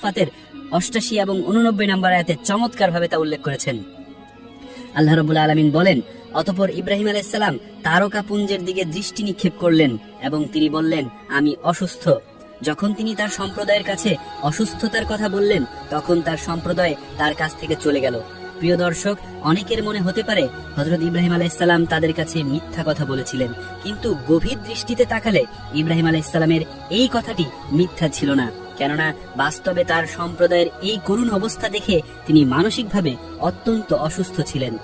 সফফাতের ৮৮ এবং ৮৯ নম্বর আয়াতে চমৎকার ভাবে তা উল্লেখ করেছেন। আল্লাহ রাব্বুল আলামিন বলেন, অতঃপর ইব্রাহিম আলাইহিস সালাম তারকাপুঞ্জের দিকে দৃষ্টি নিক্ষেপ করলেন এবং তিনি বললেন, আমি অসুস্থ। যখন তিনি তার সম্প্রদায়ের কাছে অসুস্থতার কথা বললেন, তখন তার সম্প্রদায় তার কাছ থেকে চলে গেল। প্রিয় দর্শক, অনেকের মনে হতে পারে হযরত ইব্রাহিম আলাইহিস সালাম তাদের কাছে মিথ্যা কথা বলেছিলেন, কিন্তু গভীর দৃষ্টিতে তাকালে ইব্রাহিম আলাইহিস সালামের এই কথাটি মিথ্যা ছিল না। কেননা বাস্তবে তার সম্প্রদায়ের এই করুণ অবস্থা দেখে তিনি মানসিকভাবে অত্যন্ত অসুস্থ ছিলেন।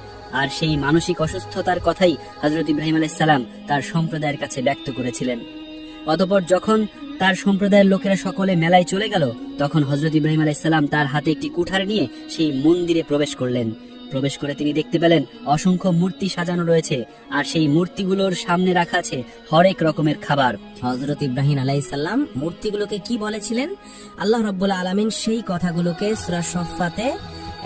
আর সেই মানসিক অসুস্থতার কথাই হযরত ইব্রাহিম আলাইহিস সালাম তার সম্প্রদায়ের কাছে ব্যক্ত করেছিলেন। অতঃপর যখন তার সম্প্রদায়ের লোকেরা সকলে মেলায় চলে গেল, তখন হযরত ইব্রাহিম আলাইহিস সালাম তার হাতে একটি কুঠার নিয়ে সেই মন্দিরে প্রবেশ করলেন। প্রবেশ করে তিনি দেখতে পেলেন অসংখ্য মূর্তি সাজানো রয়েছে, আর সেই মূর্তিগুলোর সামনে রাখা আছে হরেক রকমের খাবার। হযরত ইব্রাহিম আলাইহিস সালাম মূর্তিগুলোকে কি বলেছিলেন, আল্লাহ রাব্বুল আলামিন সেই কথাগুলোকে সূরা সফফাতে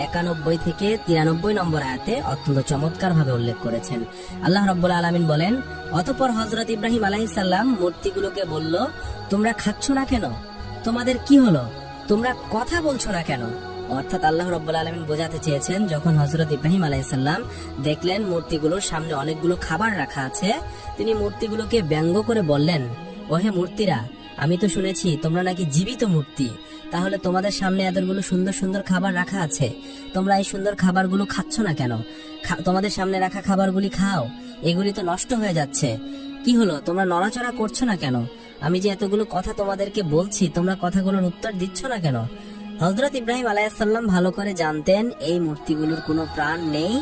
৯১ থেকে ৯৩ নম্বর আয়াতে অত্যন্ত চমৎকার ভাবে উল্লেখ করেছেন। আল্লাহ রাব্বুল আলামিন বলেন, অতঃপর হযরত ইব্রাহিম আলাইহিস সালাম মূর্তিগুলোকে বলল, তোমরা খাচ্ছ না কেন? তোমাদের কি হলো? তোমরা কথা বলছো না কেন? অর্থাৎ আল্লাহ রাব্বুল আলামিন বোঝাতে চেয়েছেন, যখন হযরত ইব্রাহিম আলাইহিস সালাম দেখলেন মূর্তিগুলোর সামনে অনেকগুলো খাবার রাখা আছে, তিনি মূর্তিগুলোকে ব্যঙ্গ করে বললেন, ওহে মূর্তিরা, আমি তো শুনেছি তোমরা নাকি জীবিত মূর্তি, তাহলে তোমাদের সামনে এতগুলো সুন্দর সুন্দর খাবার রাখা আছে, তোমরা এই সুন্দর খাবারগুলো খাচ্ছ না কেন? তোমাদের সামনে রাখা খাবারগুলি খাও, এগুলি তো নষ্ট হয়ে যাচ্ছে। কি হলো, তোমরা নড়াচড়া করছো না কেন? আমি যে এতগুলো কথা তোমাদেরকে বলছি, তোমরা কথাগুলোর উত্তর দিচ্ছ না কেন? হযরত ইব্রাহিম আলাইহিস সালাম ভালো করে জানতেন এই মূর্তিগুলোর কোনো প্রাণ নেই।